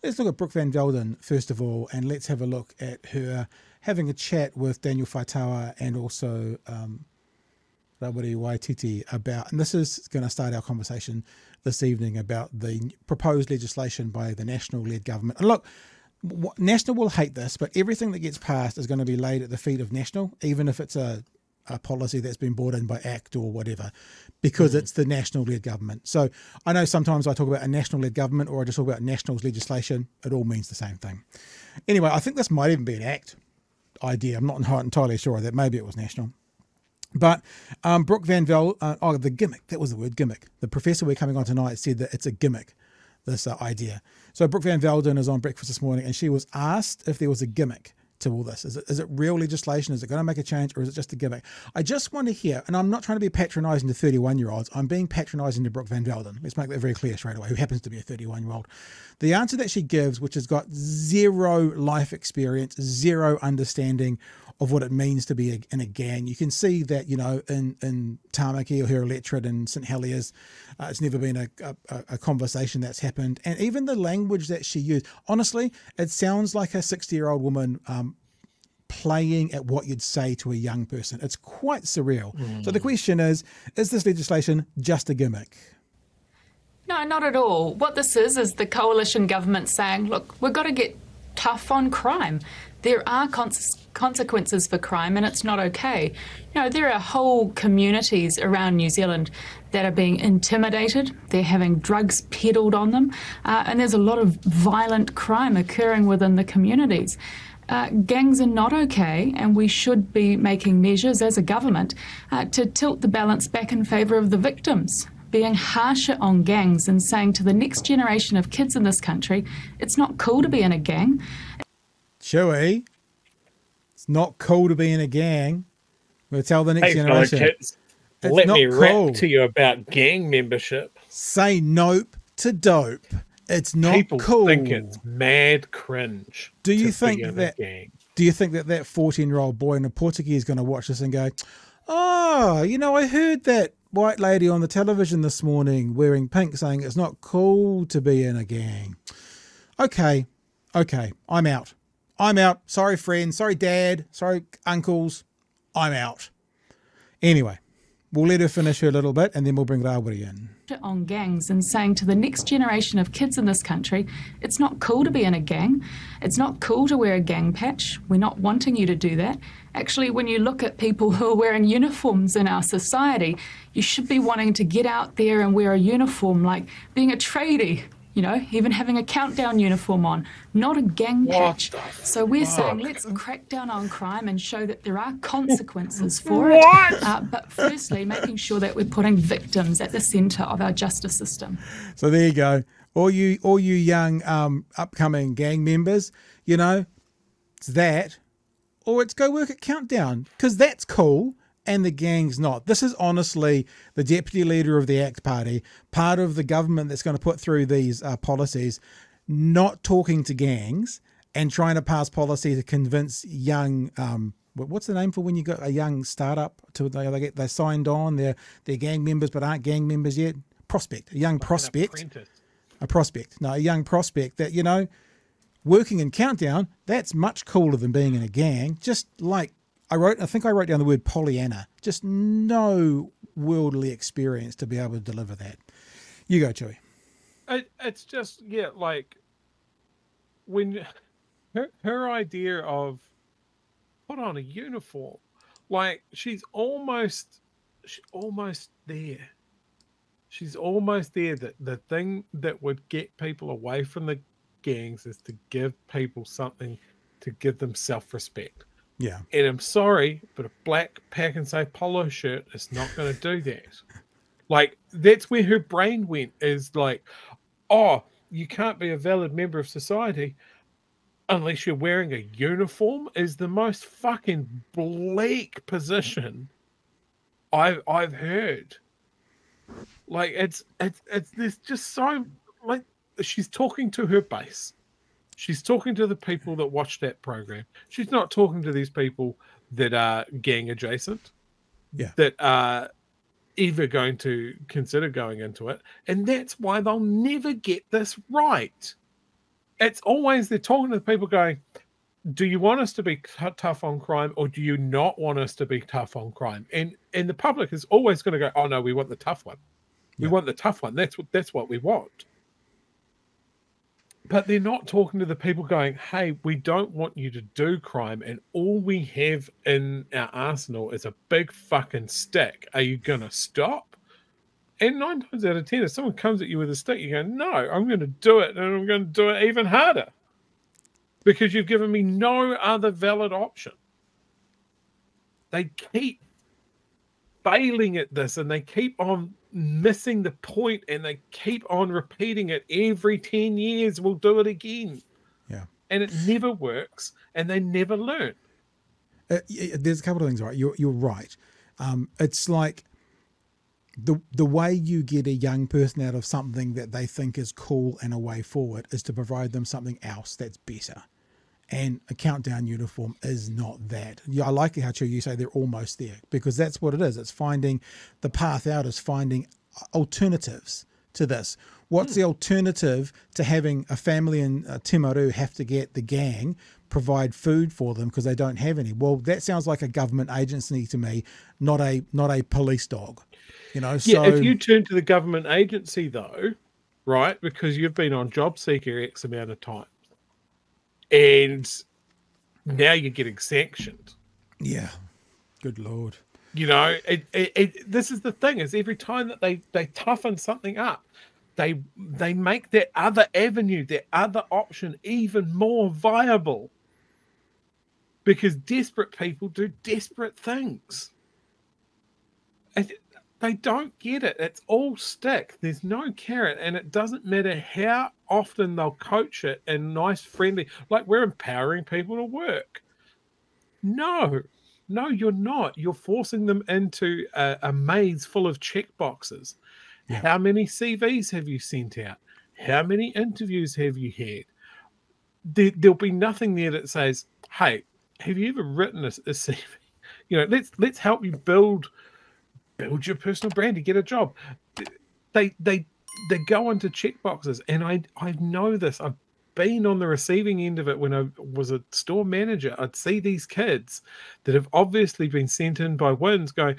let's look at Brooke van Velden first of all, and let's have a look at her having a chat with Daniel Faitaua and also Rariwiri Waititi about, and this is going to start our conversation this evening about the proposed legislation by the National-led government. And look, National will hate this, but everything that gets passed is going to be laid at the feet of National, even if it's a policy that's been brought in by Act or whatever, because it's the National-led government. So I know sometimes I talk about a National-led government or I just talk about National's legislation. It all means the same thing. Anyway, I think this might even be an Act idea. I'm not entirely sure of that. Maybe it was National. But Brooke van Velden, the gimmick, that was the word, gimmick. The professor we're coming on tonight said that it's a gimmick, this idea. So Brooke van Velden is on breakfast this morning and she was asked if there was a gimmick to all this. Is it real legislation? Is it going to make a change or is it just a gimmick? I just want to hear, and I'm not trying to be patronising to 31-year-olds, I'm being patronising to Brooke van Velden. Let's make that very clear straight away, who happens to be a 31-year-old. The answer that she gives, which has got zero life experience, zero understanding of what it means to be in a gang. You can see that, you know, in Tamaki or her electorate in St Heliers, it's never been a conversation that's happened. And even the language that she used, honestly, it sounds like a 60-year-old woman playing at what you'd say to a young person. It's quite surreal. So the question is this legislation just a gimmick? No, not at all. What this is the coalition government saying, look, we've got to get tough on crime. There are consequences for crime and it's not okay. You know, there are whole communities around New Zealand that are being intimidated. They're having drugs peddled on them. And there's a lot of violent crime occurring within the communities. Gangs are not okay, and we should be making measures as a government to tilt the balance back in favour of the victims, being harsher on gangs and saying to the next generation of kids in this country, it's not cool to be in a gang. Chewy, it's not cool to be in a gang. We'll tell the next generation. Kids, let me rap to you about gang membership. Say nope to dope. It's not People cool. think it's mad cringe. Do you think that 14-year-old boy in a Portuguese is going to watch this and go, oh, you know, I heard that white lady on the television this morning wearing pink saying it's not cool to be in a gang. Okay, I'm out. Sorry, friends. Sorry, Dad. Sorry, uncles. I'm out. Anyway, we'll let her finish her little bit and then we'll bring Rariwiri in. On gangs and saying to the next generation of kids in this country, it's not cool to be in a gang. It's not cool to wear a gang patch. We're not wanting you to do that. Actually, when you look at people who are wearing uniforms in our society, you should be wanting to get out there and wear a uniform, like being a tradie. You know, even having a countdown uniform on, not a gang patch. So we're saying let's crack down on crime and show that there are consequences for it. But firstly, making sure that we're putting victims at the centre of our justice system. So there you go. All you young upcoming gang members, you know, it's that, or it's go work at Countdown, because that's cool. And the gang's not. This is honestly the deputy leader of the ACT Party, part of the government that's going to put through these policies, not talking to gangs and trying to pass policy to convince young, what's the name for when you got a young startup to they're signed on, they're gang members but aren't gang members yet? Prospect, a young prospect, a young prospect that, you know, working in Countdown, that's much cooler than being in a gang. Just like I think I wrote down the word Pollyanna. Just no worldly experience to be able to deliver that. You go, Chewy. It's just, yeah, like when her idea of put on a uniform, like she's almost there. She's almost there. That the thing that would get people away from the gangs is to give people something to give them self-respect. Yeah. And I'm sorry, but a black pack and say polo shirt is not going to do that. Like, that's where her brain went, is like, oh, you can't be a valid member of society unless you're wearing a uniform, is the most fucking bleak position I've heard. Like, it's there's just so, like, she's talking to her base. She's talking to the people that watch that program. She's not talking to these people that are gang adjacent, that are ever going to consider going into it. And that's why they'll never get this right. it's always they're talking to the people going, do you want us to be tough on crime or do you not want us to be tough on crime? And the public is always going to go, oh no, we want the tough one. We want the tough one. That's what we want. But they're not talking to the people going, hey, we don't want you to do crime and all we have in our arsenal is a big fucking stick. Are you going to stop? And 9 times out of 10, if someone comes at you with a stick, you go, no, I'm going to do it, and I'm going to do it even harder because you've given me no other valid option. They keep failing at this, and they keep on missing the point, and they keep on repeating it every 10 years. We'll do it again. Yeah. And it never works, and they never learn. There's a couple of things, right? You're right. It's like the way you get a young person out of something that they think is cool and a way forward is to provide them something else that's better. And a countdown uniform is not that. Yeah, I like how you say they're almost there, because that's what it is. It's finding the path out, is finding alternatives to this. What's the alternative to having a family in Timaru have to get the gang provide food for them because they don't have any? Well, that sounds like a government agency to me, not a police dog. You know, yeah. So if you turn to the government agency though, right, because you've been on job seeker X amount of time, and now you're getting sanctioned. Yeah, good Lord. You know, this is the thing: is every time that they toughen something up, they make that other avenue, that other option, even more viable. Because desperate people do desperate things. And they don't get it. It's all stick. There's no carrot, and it doesn't matter how often they'll coach it in nice, friendly, like we're empowering people to work. No, you're not. You're forcing them into a maze full of check boxes. Yeah. How many CVs have you sent out? How many interviews have you had? There'll be nothing there that says, hey, have you ever written a CV? You know, let's help you build your personal brand to get a job. They go into check boxes, and I know this. I've been on the receiving end of it when I was a store manager. I'd see these kids that have obviously been sent in by Wins going,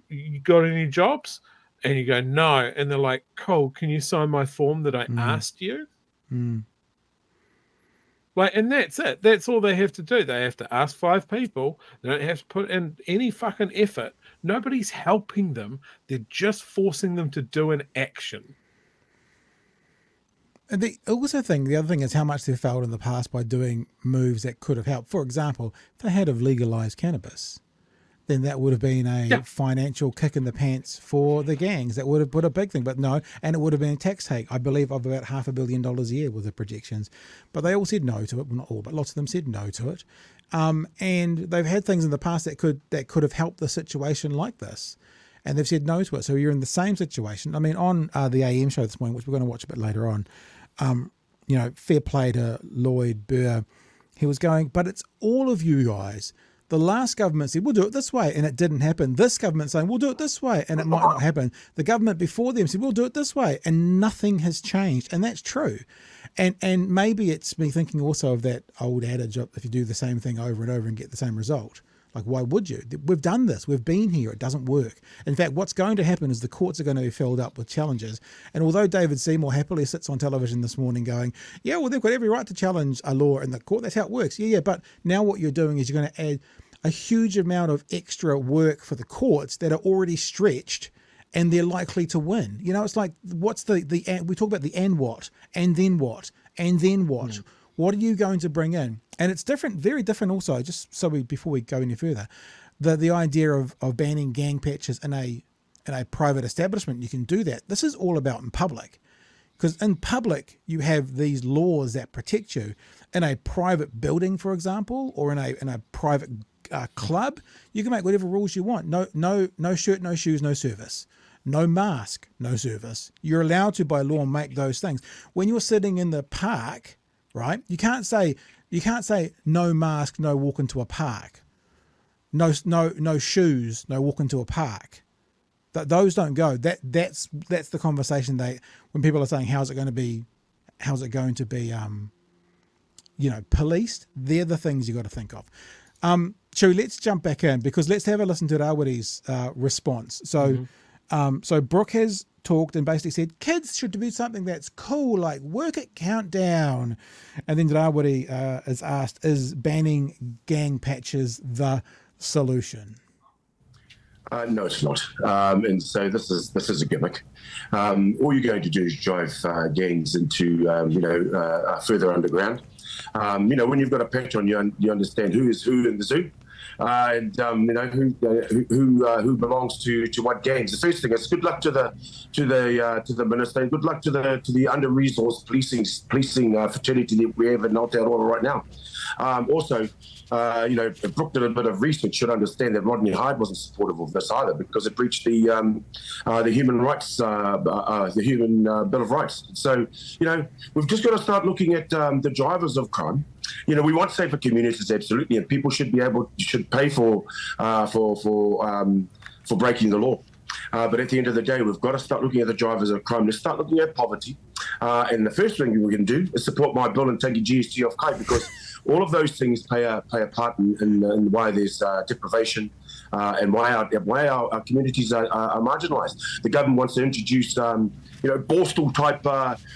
you got any jobs? And you go, no. And they're like, cool, can you sign my form that I asked you? Like, and that's it. That's all they have to do. They have to ask 5 people. They don't have to put in any fucking effort. Nobody's helping them. They're just forcing them to do an action. And the other thing is how much they've failed in the past by doing moves that could have helped. For example, if they had have legalized cannabis, then that would have been a financial kick in the pants for the gangs. That would have put a big thing, but no, and it would have been a tax hike, I believe, of about $500 million a year with the projections. But they all said no to it. Well, not all, but lots of them said no to it. And they've had things in the past that could have helped the situation like this, and they've said no to it. So you're in the same situation. I mean, on the AM show this morning, which we're going to watch a bit later on, you know, fair play to Lloyd Burr. He was going, but it's all of you guys. The last government said, we'll do it this way, and it didn't happen. This government saying, we'll do it this way, and it might not happen. The government before them said, we'll do it this way, and nothing has changed. And that's true. And maybe it's me thinking also of that old adage of if you do the same thing over and over and get the same result. Like, why would you? We've done this. We've been here. It doesn't work. In fact, what's going to happen is the courts are going to be filled up with challenges. And although David Seymour happily sits on television this morning going, yeah, well, they've got every right to challenge a law in the court. That's how it works. Yeah, but now what you're doing is you're going to add a huge amount of extra work for the courts that are already stretched, and they're likely to win. You know, it's like, what's we talk about the and what, and then what, and then what. What are you going to bring in? And it's different, very different also, just so before we go any further, the idea of banning gang patches in a private establishment, you can do that. This is all about in public. Because in public, you have these laws that protect you. In a private building, for example, or in a private club, you can make whatever rules you want. No shirt, no shoes, no service. No mask, no service. You're allowed to, by law, make those things. When you're sitting in the park, right, you can't say no mask, no walk into a park. No shoes, no walk into a park. Those don't go. That's the conversation when people are saying how's it going to be policed, they're the things you got to think of. Chewy, let's jump back in because let's have a listen to Rawiri's response. So, so Brooke has talked and basically said kids should do something that's cool, like work it countdown. And then Rawiri is asked, is banning gang patches the solution? No, it's not. And so this is a gimmick. All you're going to do is drive gangs into further underground. When you've got a patch on you, you understand who is who in the zoo. And who belongs to what gangs. The first thing is good luck to the minister, and good luck to the under-resourced policing fraternity that we have in Aotearoa right now. Brooke did a bit of research, should understand that Rodney Hyde wasn't supportive of this either because it breached the human rights, the human Bill of Rights. So, we've just got to start looking at the drivers of crime. We want safer communities, absolutely, and people should pay for breaking the law. But at the end of the day, we've got to start looking at the drivers of crime. Let's start looking at poverty. And the first thing we can do is support my bill and take a GST off Kai, because all of those things play a part in why there's deprivation and why our communities are marginalised. The government wants to introduce Borstal type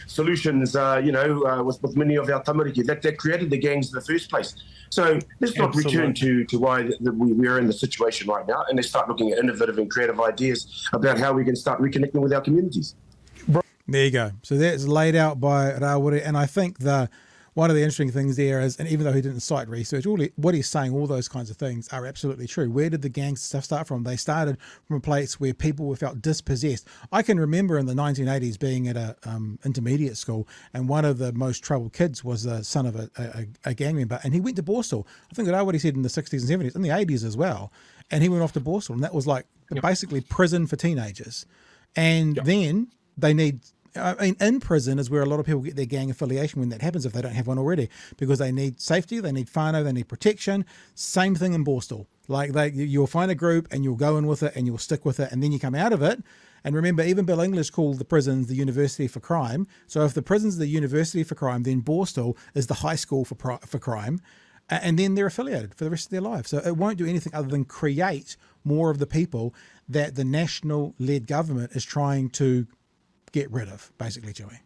solutions, with many of our tamariki that created the gangs in the first place. So let's not return to why we are in the situation right now, and let's start looking at innovative and creative ideas about how we can start reconnecting with our communities. There you go. So that's laid out by Rawiri, and I think one of the interesting things there is, and even though he didn't cite research, what he's saying, all those kinds of things are absolutely true. Where did the gang stuff start from? They started from a place where people felt dispossessed. I can remember in the 1980s being at a intermediate school, and one of the most troubled kids was the son of a gang member, and he went to Borstal. I think what he said in the 60s and 70s, in the 80s as well, and he went off to Borstal, and that was like basically prison for teenagers. And then they need... in prison is where a lot of people get their gang affiliation when that happens, if they don't have one already, because they need safety, they need whānau, they need protection. Same thing in Borstal. Like you'll find a group and you'll go in with it and you'll stick with it, and then you come out of it. And remember, even Bill English called the prisons the university for crime. So if the prison's the university for crime, then Borstal is the high school for crime. And then they're affiliated for the rest of their life. So it won't do anything other than create more of the people that the national-led government is trying to get rid of, basically, Joey.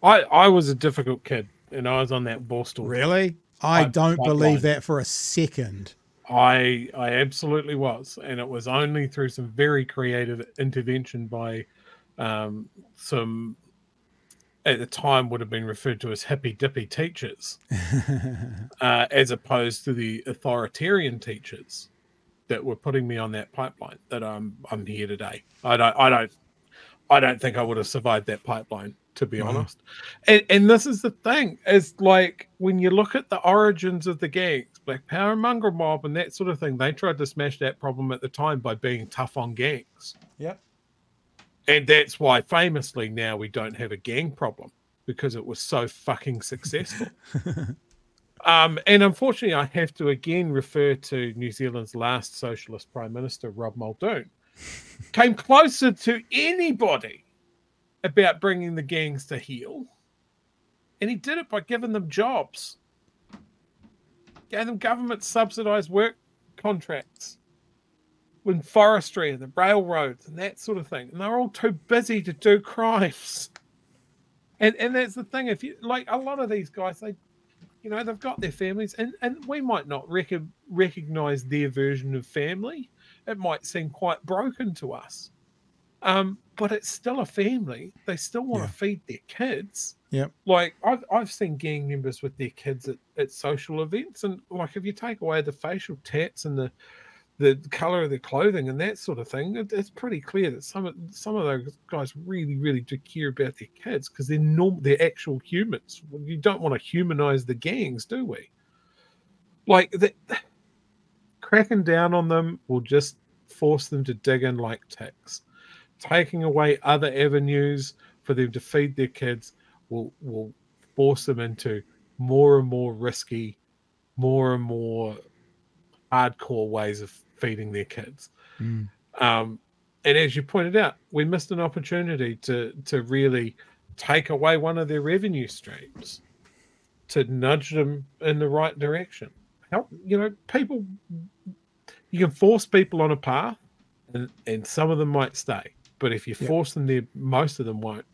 I was a difficult kid, and I was on that Borstal. Really? I don't believe that for a second. I absolutely was, and it was only through some very creative intervention by some, at the time, would have been referred to as hippy-dippy teachers, as opposed to the authoritarian teachers that were putting me on that pipeline, that I'm here today. I don't think I would have survived that pipeline, to be honest. And this is the thing, is like when you look at the origins of the gangs, Black Power and Mongrel Mob and that sort of thing, they tried to smash that problem at the time by being tough on gangs. Yep. And that's why famously now we don't have a gang problem, because it was so fucking successful. And unfortunately, I have to again refer to New Zealand's last socialist Prime Minister, Rob Muldoon. Came closer to anybody about bringing the gangs to heel, and he did it by giving them jobs, gave them government subsidized work contracts with forestry and the railroads and that sort of thing, and they're all too busy to do crimes. And that's the thing, if you like, a lot of these guys, they've got their families, and we might not recognize their version of family. It might seem quite broken to us, but it's still a family. They still want to feed their kids. Yep. Like I've seen gang members with their kids at social events, and like if you take away the facial tats and the color of their clothing and that sort of thing, it's pretty clear that some of those guys really, really do care about their kids, because they're actual humans. You don't want to humanize the gangs, do we? Like cracking down on them will just force them to dig in like ticks. Taking away other avenues for them to feed their kids will force them into more and more risky, more and more hardcore ways of feeding their kids. And as you pointed out, we missed an opportunity to really take away one of their revenue streams. to nudge them in the right direction. Help, people, you can force people on a path, and some of them might stay. But if you force them there, most of them won't.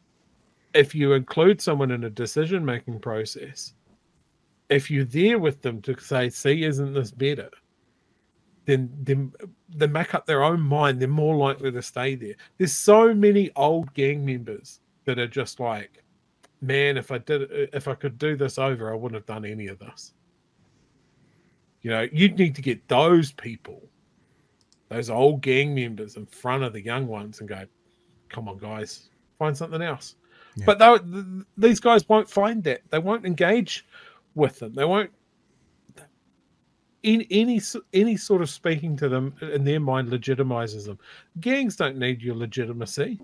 If you include someone in a decision-making process, if you're there with them to say, see, isn't this better? Then they make up their own mind. They're more likely to stay there. There's so many old gang members that are just like, man, if I could do this over, I wouldn't have done any of this. You'd need to get those people, those old gang members, in front of the young ones and go, come on, guys, find something else. Yeah. But these guys won't find that. They won't engage with them. They won't. Any sort of speaking to them in their mind legitimizes them. Gangs don't need your legitimacy.